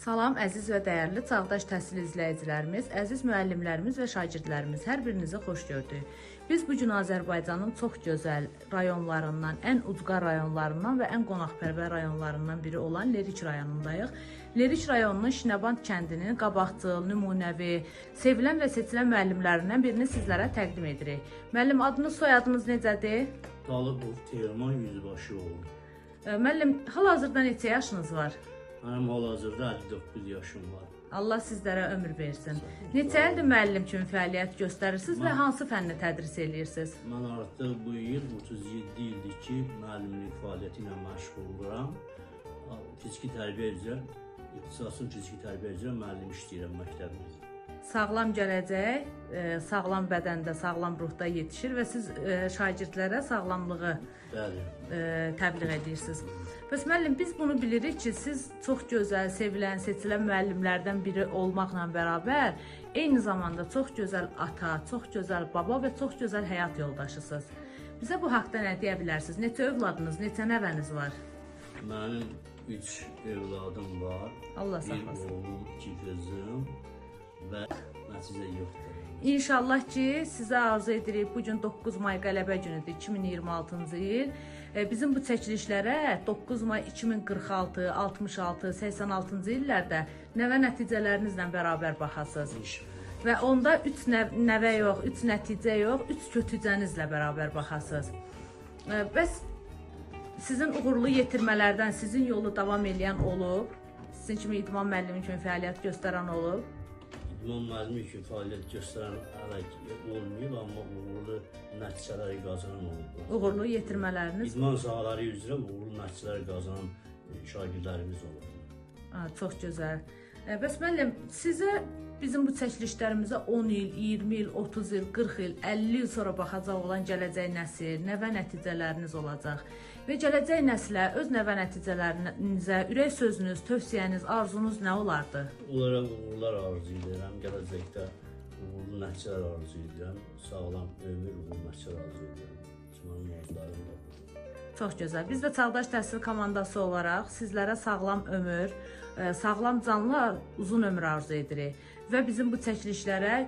Salam, əziz və dəyərli Çağdaş Təhsil izləyicilərimiz, əziz müəllimlərimiz və şagirdlərimiz, hər birinizi xoş gördük. Biz bugün Azərbaycanın çox gözəl rayonlarından, ən ucqar rayonlarından və ən qonaqpərvər rayonlarından biri olan Lerik rayonundayıq. Lerik rayonunun Şinəband kəndinin qabaqcıl, nümunəvi, sevilən və seçilən müəllimlərindən birini sizlərə təqdim edirik. Müəllim, adınız, soyadınız necədir? Dalıbov Teoman Yüzbaşıoğlu. Müəllim, hal-hazırda neçə yaşınız var? Mənim hal-hazırda 59 yaşım var. Allah sizlərə ömür versin. Neçə ildir müəllim kimi fəaliyyət göstərirsiniz və hansı fənni tədris edirsiniz? Mən artıq bu il 37 ildir ki, müəllimlik fəaliyyəti ilə məşğul oluram. Fiziki tərbiyə üzrə, ixtisasım fiziki tərbiyə üzrə müəllim işləyirəm məktəbimizdə. Sağlam gələcək, sağlam bədəndə, sağlam ruhda yetişir və siz şagirdlərə sağlamlığı təbliğ edirsiniz. Bəs müəllim, biz bunu bilirik ki, siz çox gözəl, sevilən, seçilən müəllimlərdən biri olmaqla bərabər, eyni zamanda çox gözəl ata, çox gözəl baba və çox gözəl həyat yoldaşısınız. Bizə bu haqda nə deyə bilərsiniz? Neçə övladınız, neçə nəvəniz var? Mənim 3 övladım var. Allah saxlasın. Bir oğlum, 2 qızım və nəticə yoxdur. İnşallah ki, sizə arzu edirik. Bugün 9 may qələbə günüdür, 2026-cı il. Bizim bu çəkilişlərə 9 may 2046, 66, 86-cı illərdə nəvə nəticələrinizlə bərabər baxasınız. Və onda 3 nəvə yox, 3 nəticə yox, 3 kötücənizlə bərabər baxasınız. Bəs sizin uğurlu yetirmələrdən sizin yolu davam edən olub? Sizin kimi idman müəllimi kimi fəaliyyət göstərən olub? İdman müəllimi kimi fəaliyyət göstərən hələ olmayıb, amma uğurlu nəticələri qazanan olub. Uğurlu yetirmələriniz? İdman sahaları üzrə uğurlu nəticələr qazanan şagirdlərimiz olub. Çox gözəl. Bəs müəllim, sizə bizim bu çəkilişlərimizə 10 il, 20 il, 30 il, 40 il, 50 il sonra baxacaq olan gələcək nəsil, nəvə nəticələriniz olacaq. Və gələcək nəsilə, öz nəvə nəticələrinizə ürək sözünüz, tövsiyəniz, arzunuz nə olardı? Onlara uğurlar arzu edirəm, gələcəkdə uğurlu nəticələr arzu edirəm, sağlam ömür, uğurlu nəticələr arzu edirəm. Mənim arzularım da bu. Çox gözəl. Biz də Çağdaş Təhsil komandası olaraq sizlərə sağlam ömür, sağlam canlı, uzun ömür arzu edirik. Və bizim bu çəkilişlərə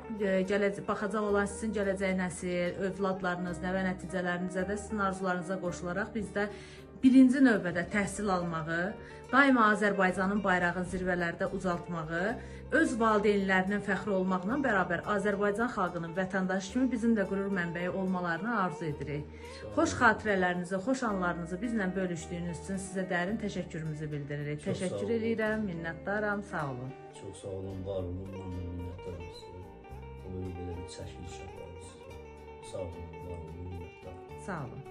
baxacaq olan sizin gələcək nəsil, övladlarınız, nəvə nəticələrinizə də sizin arzularınıza qoşularaq bizdə birinci növbədə təhsil almağı, daima Azərbaycanın bayrağını zirvələrdə ucaltmağı, öz valideynlərinin fəxri olmaqla bərabər Azərbaycan xalqının vətəndaşı kimi bizim də qürur mənbəyi olmalarını arzu edirik. Xoş xatirələrinizi, xoş anlarınızı bizlə bölüşdüyünüz üçün sizə dərin təşəkkürümüzü bildiririk. Təşəkkür edirəm, minnətdaram, sağ olun. Çox sağ olun, var olun, mən də minnətdaram sizə. O belə bir çəkiliş yaparız. Sağ olun, var olun, minnətdaram. Sağ olun.